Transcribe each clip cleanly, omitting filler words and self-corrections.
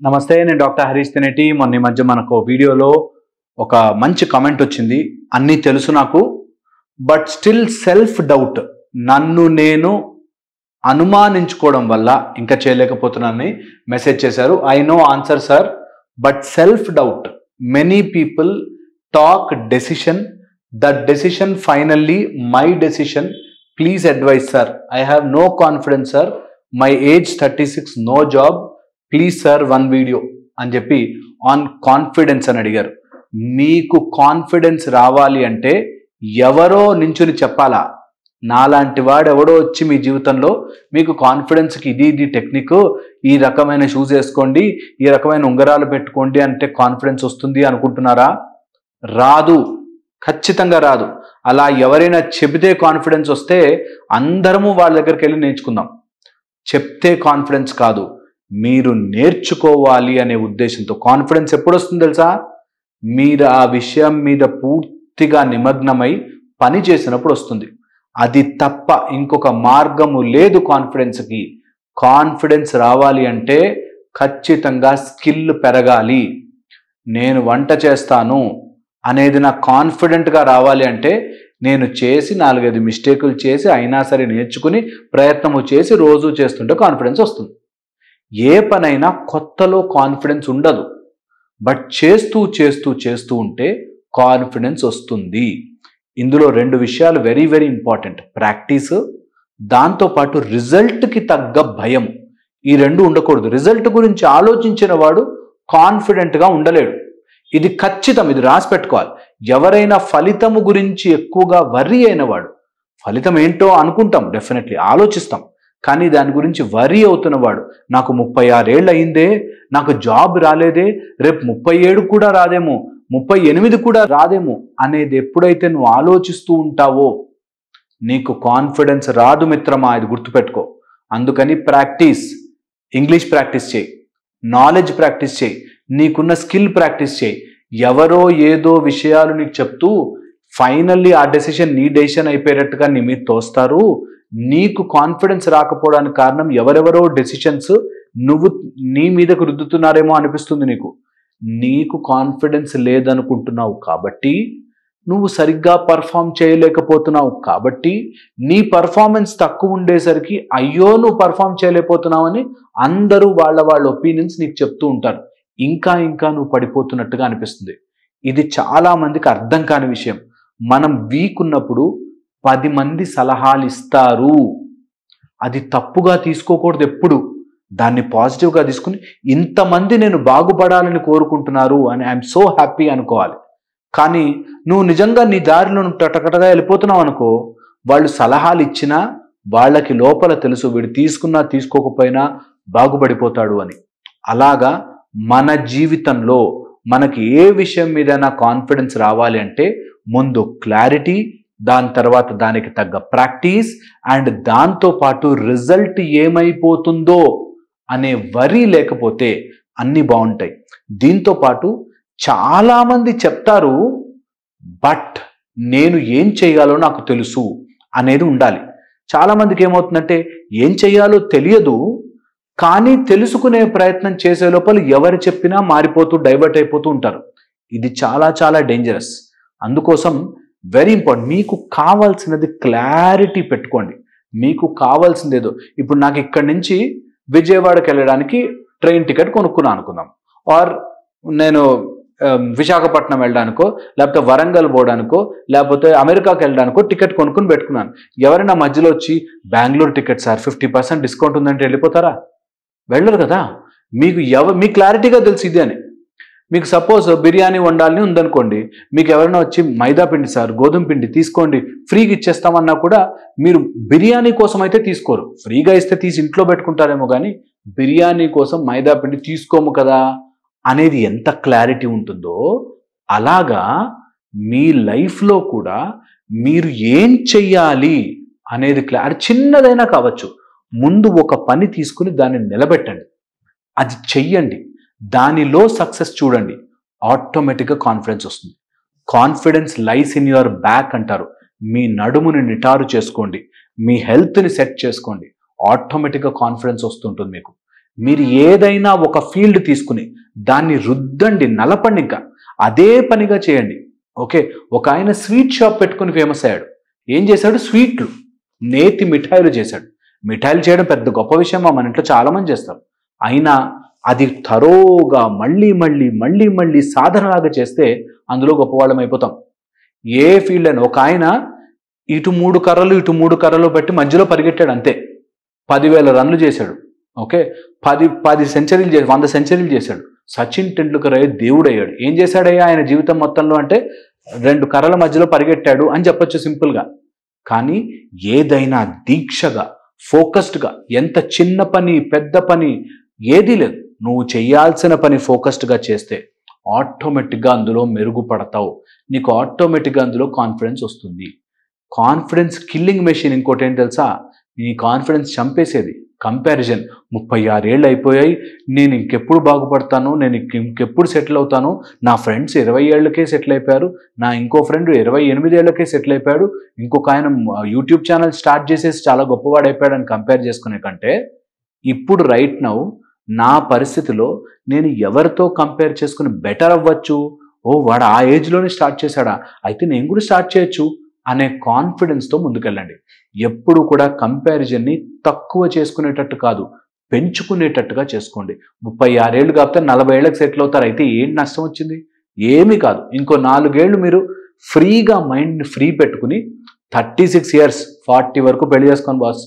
నమస్తే, నేను డాక్టర్ హరీష్ తెనేటి. మొన్న ఈ మధ్య మనకు వీడియోలో ఒక మంచి కమెంట్ వచ్చింది. అన్నీ తెలుసు నాకు, బట్ స్టిల్ సెల్ఫ్ డౌట్, నన్ను నేను అనుమానించుకోవడం వల్ల ఇంకా చేయలేకపోతున్నానని మెసేజ్ చేశారు. I know answer sir, but self doubt, many people talk decision, that decision finally my decision, please advise sir. I have no confidence sir, my age 36, no job, please sir one video అని చెప్పి on confidence అని అడిగారు. మీకు confidence రావాలి అంటే ఎవరో నించుని చెప్పాలా? నాలాంటి వాడు ఎవడో వచ్చి మీ జీవితంలో మీకు కాన్ఫిడెన్స్కి ఇది టెక్నిక్, ఈ రకమైన షూస్ వేసుకోండి, ఈ రకమైన ఉంగరాలు పెట్టుకోండి అంటే కాన్ఫిడెన్స్ వస్తుంది అనుకుంటున్నారా? రాదు, ఖచ్చితంగా రాదు. అలా ఎవరైనా చెబితే కాన్ఫిడెన్స్ వస్తే అందరము వాళ్ళ దగ్గరికి వెళ్ళి నేర్చుకుందాం. చెప్తే కాన్ఫిడెన్స్ కాదు, మీరు నేర్చుకోవాలి అనే ఉద్దేశంతో కాన్ఫిడెన్స్ ఎప్పుడు వస్తుంది తెలుసా? మీరు ఆ విషయం మీద పూర్తిగా నిమగ్నమై పని చేసినప్పుడు వస్తుంది. అది తప్ప ఇంకొక మార్గము లేదు కాన్ఫిడెన్స్కి. కాన్ఫిడెన్స్ రావాలి అంటే ఖచ్చితంగా స్కిల్ పెరగాలి. నేను వంట చేస్తాను అనేది నాకు కాన్ఫిడెంట్గా రావాలి అంటే నేను చేసి 4-5 మిస్టేకులు చేసి అయినా సరే నేర్చుకుని ప్రయత్నము చేసి రోజు చేస్తుంటే కాన్ఫిడెన్స్ వస్తుంది. ఏ పనైనా కొత్తలో కాన్ఫిడెన్స్ ఉండదు, బట్ చేస్తూ చేస్తూ చేస్తూ ఉంటే కాన్ఫిడెన్స్ వస్తుంది. ఇందులో 2 విషయాలు వెరీ వెరీ ఇంపార్టెంట్: ప్రాక్టీస్, దాంతోపాటు రిజల్ట్కి తగ్గ భయం. ఈ 2 ఉండకూడదు. రిజల్ట్ గురించి ఆలోచించిన వాడు కాన్ఫిడెంట్గా ఉండలేడు. ఇది ఖచ్చితం, ఇది రాసి పెట్టుకోవాలి. ఎవరైనా ఫలితము గురించి ఎక్కువగా వర్రీ అయిన వాడు, ఫలితం ఏంటో అనుకుంటాం, డెఫినెట్లీ ఆలోచిస్తాం, కానీ దాని గురించి వరీ అవుతున్నవాడు, నాకు 36 ఏళ్ళు అయిందే, నాకు జాబ్ రాలేదే, రేపు 37 కూడా రాదేమో, 38 కూడా రాదేమో అనేది ఎప్పుడైతే నువ్వు ఆలోచిస్తూ ఉంటావో నీకు కాన్ఫిడెన్స్ రాదు మిత్రమా, ఇది గుర్తుపెట్టుకో. అందుకని ప్రాక్టీస్, ఇంగ్లీష్ ప్రాక్టీస్ చేయి, నాలెడ్జ్ ప్రాక్టీస్ చేయి, నీకున్న స్కిల్ ప్రాక్టీస్ చేయి. ఎవరో ఏదో విషయాలు నీకు చెప్తూ ఫైనల్లీ ఆ డెసిషన్ నీ డెసిషన్ అయిపోయేటట్టుగా నీ మీద తోస్తారు. నీకు కాన్ఫిడెన్స్ రాకపోవడానికి కారణం ఎవరెవరో డెసిషన్స్ నువ్వు నీ మీదకు రుద్దుతున్నారేమో అనిపిస్తుంది. నీకు కాన్ఫిడెన్స్ లేదనుకుంటున్నావు కాబట్టి, నువ్వు సరిగ్గా పర్ఫామ్ చేయలేకపోతున్నావు కాబట్టి, నీ పర్ఫార్మెన్స్ తక్కువ ఉండేసరికి అయ్యో నువ్వు పర్ఫామ్ చేయలేకపోతున్నావు అని అందరూ వాళ్ళ ఒపీనియన్స్ నీకు చెప్తూ ఉంటారు. ఇంకా నువ్వు పడిపోతున్నట్టుగా అనిపిస్తుంది. ఇది చాలా మందికి అర్థం కాని విషయం. మనం వీక్ ఉన్నప్పుడు 10 మంది సలహాలు ఇస్తారు, అది తప్పుగా తీసుకోకూడదు. ఎప్పుడు దాన్ని పాజిటివ్గా తీసుకుని ఇంతమంది నేను బాగుపడాలని కోరుకుంటున్నారు అని ఐఎమ్ సో హ్యాపీ అనుకోవాలి. కానీ నువ్వు నిజంగా నీ దారిలో టటకటగా వెళ్ళిపోతున్నావు అనుకో, వాళ్ళు సలహాలు ఇచ్చినా వాళ్ళకి లోపల తెలుసు వీడు తీసుకున్నా తీసుకోకపోయినా బాగుపడిపోతాడు అని. అలాగా మన జీవితంలో మనకి ఏ విషయం మీదైనా కాన్ఫిడెన్స్ రావాలి అంటే ముందు క్లారిటీ, దాని తర్వాత దానికి తగ్గ ప్రాక్టీస్, అండ్ దాంతోపాటు రిజల్ట్ ఏమైపోతుందో అనే వరీ లేకపోతే అన్నీ బాగుంటాయి. దీంతోపాటు చాలామంది చెప్తారు, బట్ నేను ఏం చేయాలో నాకు తెలుసు అనేది ఉండాలి. చాలామందికి ఏమవుతుందంటే ఏం చేయాలో తెలియదు, కానీ తెలుసుకునే ప్రయత్నం చేసే లోపల ఎవరు చెప్పినా మారిపోతూ డైవర్ట్ అయిపోతూ ఉంటారు. ఇది చాలా చాలా డేంజరస్. అందుకోసం వెరీ ఇంపార్టెంట్, మీకు కావాల్సినది క్లారిటీ పెట్టుకోండి. మీకు కావాల్సింది ఏదో, ఇప్పుడు నాకు ఇక్కడి నుంచి విజయవాడకి వెళ్ళడానికి ట్రైన్ టికెట్ కొనుక్కున్నాను అనుకుందాం, ఆర్ నేను విశాఖపట్నం వెళ్ళడానికో లేకపోతే వరంగల్ పోవడానికో లేకపోతే అమెరికాకి వెళ్ళడానికో టికెట్ కొనుక్కుని పెట్టుకున్నాను. ఎవరైనా మధ్యలో వచ్చి బెంగళూరు టికెట్ సార్ 50% డిస్కౌంట్ ఉందంటే వెళ్ళిపోతారా? వెళ్ళరు కదా. మీ క్లారిటీగా తెలుసు ఇది అని. మీకు సపోజ్ బిర్యానీ వండాలని ఉందనుకోండి, మీకు ఎవరైనా వచ్చి మైదా పిండి సార్ గోధుమ పిండి తీసుకోండి ఫ్రీగా ఇచ్చేస్తామన్నా కూడా మీరు బిర్యానీ కోసం అయితే తీసుకోరు. ఫ్రీగా ఇస్తే తీసి ఇంట్లో పెట్టుకుంటారేమో, కానీ బిర్యానీ కోసం మైదా పిండి తీసుకోము కదా అనేది ఎంత క్లారిటీ ఉంటుందో, అలాగా మీ లైఫ్లో కూడా మీరు ఏం చెయ్యాలి అనేది క్లారిటీ, చిన్నదైనా కావచ్చు, ముందు ఒక పని తీసుకుని దాన్ని నిలబెట్టండి, అది చెయ్యండి, దానిలో సక్సెస్ చూడండి, ఆటోమేటిక్గా కాన్ఫిడెన్స్ వస్తుంది. Confidence lies in your back అంటారు. మీ నడుముని నిటారు చేసుకోండి, మీ హెల్త్ని సెట్ చేసుకోండి, ఆటోమేటిక్గా కాన్ఫిడెన్స్ వస్తుంటుంది మీకు. మీరు ఏదైనా ఒక ఫీల్డ్ తీసుకుని దాన్ని రుద్దండి, నలపండి, ఇంకా అదే పనిగా చేయండి. ఓకే, ఒక ఆయన స్వీట్ షాప్ పెట్టుకుని ఫేమస్ అయ్యాడు. ఏం చేశాడు? స్వీట్లు, నేతి మిఠాయిలు చేశాడు. మిఠాయిలు చేయడం పెద్ద గొప్ప విషయమా? మన ఇంట్లో చాలామంది చేస్తారు. అయినా అది తరోగా మళ్ళీ మళ్ళీ మళ్ళీ మళ్ళీ సాధనలాగా చేస్తే అందులో గొప్పవాళ్ళం అయిపోతాం. ఏ ఫీల్డ్ అయినా. ఒక ఆయన ఇటు 3 కర్రలు ఇటు 3 కర్రలు పెట్టి మధ్యలో పరిగెట్టాడు, అంతే 10,000 రన్లు చేశాడు. ఓకే, 10 సెంచరీలు 100 సెంచరీలు చేశాడు. సచిన్ టెండూల్కర్ అయ్యే దేవుడు అయ్యాడు. ఏం చేశాడయ్యా ఆయన జీవితం మొత్తంలో అంటే 2 కర్రల మధ్యలో పరిగెట్టాడు అని చెప్పొచ్చు సింపుల్గా. కానీ ఏదైనా దీక్షగా, ఫోకస్డ్గా, ఎంత చిన్న పని పెద్ద పని ఏదీ లేదు, నువ్వు చేయాల్సిన పని ఫోకస్డ్గా చేస్తే ఆటోమేటిక్గా అందులో మెరుగుపడతావు. నీకు ఆటోమేటిక్గా అందులో కాన్ఫిడెన్స్ వస్తుంది. Confidence killing machine. ఇంకోటి ఏంటి తెలుసా? నీ కాన్ఫిడెన్స్ చంపేసేది కంపారిజన్. 36 ఏళ్ళు అయిపోయాయి, నేను ఇంకెప్పుడు బాగుపడతాను, నేను ఇంకెప్పుడు సెటిల్ అవుతాను, నా ఫ్రెండ్స్ 20 ఏళ్ళకే సెటిల్ అయిపోయారు, నా ఇంకో ఫ్రెండ్ 28 ఏళ్ళకే సెటిల్ అయిపోయాడు, ఇంకొక ఆయన యూట్యూబ్ ఛానల్ స్టార్ట్ చేసేసి చాలా గొప్పవాడు అయిపోయాడు అని కంపేర్ చేసుకునే కంటే, ఇప్పుడు రైట్ నౌ నా పరిస్థితిలో నేను ఎవరితో కంపేర్ చేసుకుని బెటర్ అవ్వచ్చు, ఓ వాడు ఆ ఏజ్లోనే స్టార్ట్ చేశాడా, అయితే నేను కూడా స్టార్ట్ చేయొచ్చు అనే కాన్ఫిడెన్స్తో ముందుకెళ్ళండి. ఎప్పుడు కూడా కంపారిజన్ని తక్కువ చేసుకునేటట్టు కాదు, పెంచుకునేటట్టుగా చేసుకోండి. 36 ఏళ్ళు కాకపోతే 40 ఏళ్ళకి సెటిల్ అవుతారు, అయితే ఏం నష్టం వచ్చింది? ఏమీ కాదు. ఇంకో 4 ఏళ్ళు మీరు ఫ్రీగా మైండ్ని ఫ్రీ పెట్టుకుని 36 ఇయర్స్ 40 వరకు పెళ్లి చేసుకొని బాస్,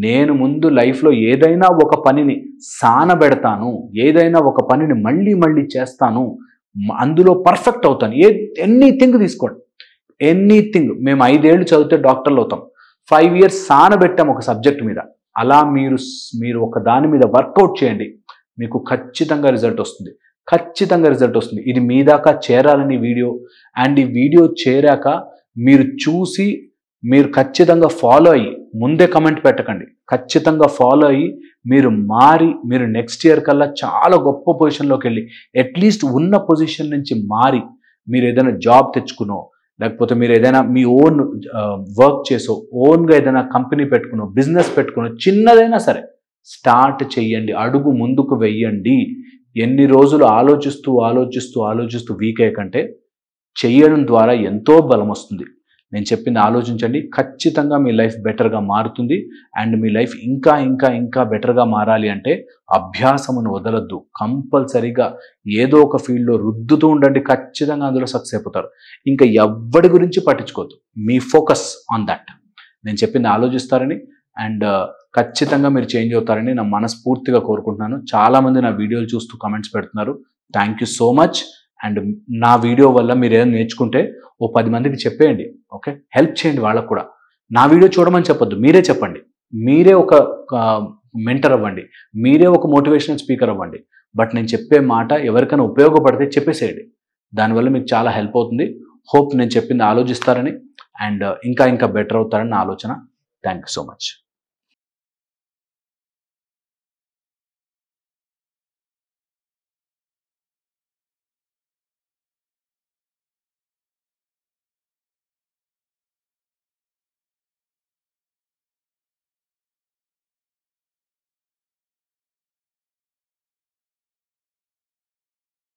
నేను ముందు లైఫ్లో ఏదైనా ఒక పనిని సానబెడతాను, ఏదైనా ఒక పనిని మళ్ళీ మళ్ళీ చేస్తాను, అందులో పర్ఫెక్ట్ అవుతాను. ఎనీథింగ్ తీసుకోండి, ఎనీథింగ్. మేము 5 ఏళ్ళు చదివితే డాక్టర్లు అవుతాం, 5 ఇయర్స్ సానబెట్టాం ఒక సబ్జెక్ట్ మీద. అలా మీరు ఒక దాని మీద వర్కౌట్ చేయండి, మీకు ఖచ్చితంగా రిజల్ట్ వస్తుంది, ఖచ్చితంగా రిజల్ట్ వస్తుంది. ఇది మీ దాకా చేరాలని వీడియో. అండ్ ఈ వీడియో చేరాక మీరు చూసి మీరు ఖచ్చితంగా ఫాలో అయ్యి, ముందే కమెంట్ పెట్టకండి, ఖచ్చితంగా ఫాలో అయ్యి మీరు మారి, మీరు నెక్స్ట్ ఇయర్ కల్లా చాలా గొప్ప పొజిషన్లోకి వెళ్ళి, అట్లీస్ట్ ఉన్న పొజిషన్ నుంచి మారి, మీరు ఏదైనా జాబ్ తెచ్చుకునో, లేకపోతే మీరు ఏదైనా మీ ఓన్ వర్క్ చేసో, ఓన్గా ఏదైనా కంపెనీ పెట్టుకునో, బిజినెస్ పెట్టుకునో, చిన్నదైనా సరే స్టార్ట్ చెయ్యండి, అడుగు ముందుకు వెయ్యండి. ఎన్ని రోజులు ఆలోచిస్తూ ఆలోచిస్తూ ఆలోచిస్తూ వీక్ అయ్యకంటే చెయ్యడం ద్వారా ఎంతో బలం వస్తుంది. నేను చెప్పింది ఆలోచించండి, ఖచ్చితంగా మీ లైఫ్ బెటర్గా మారుతుంది. అండ్ మీ లైఫ్ ఇంకా ఇంకా ఇంకా బెటర్గా మారాలి అంటే అభ్యాసమును వదలొద్దు, కంపల్సరీగా ఏదో ఒక ఫీల్డ్లో రుద్దుతూ ఉండండి, ఖచ్చితంగా అందులో సక్సెస్ అయిపోతారు. ఇంకా ఎవ్వడి గురించి పట్టించుకోవద్దు, మీ ఫోకస్ ఆన్ దట్. నేను చెప్పింది ఆలోచిస్తారని అండ్ ఖచ్చితంగా మీరు చేంజ్ అవుతారని నా మనస్ఫూర్తిగా కోరుకుంటున్నాను. చాలామంది నా వీడియోలు చూస్తూ కమెంట్స్ పెడుతున్నారు, thank you so much. And నా వీడియో వల్ల మీరు ఏదైనా నేర్చుకుంటే ఓ 10 మందికి చెప్పేయండి. ఓకే, హెల్ప్ చేయండి వాళ్ళకు కూడా. నా వీడియో చూడమని చెప్పొద్దు, మీరే చెప్పండి, మీరే ఒక మెంటర్ అవ్వండి, మీరే ఒక మోటివేషనల్ స్పీకర్ అవ్వండి. బట్ నేను చెప్పే మాట ఎవరికైనా ఉపయోగపడితే చెప్పేసేయండి, దానివల్ల మీకు చాలా హెల్ప్ అవుతుంది. హోప్ నేను చెప్పింది ఆలోచిస్తారని అండ్ ఇంకా ఇంకా బెటర్ అవుతారని నా ఆలోచన. Thank you so much.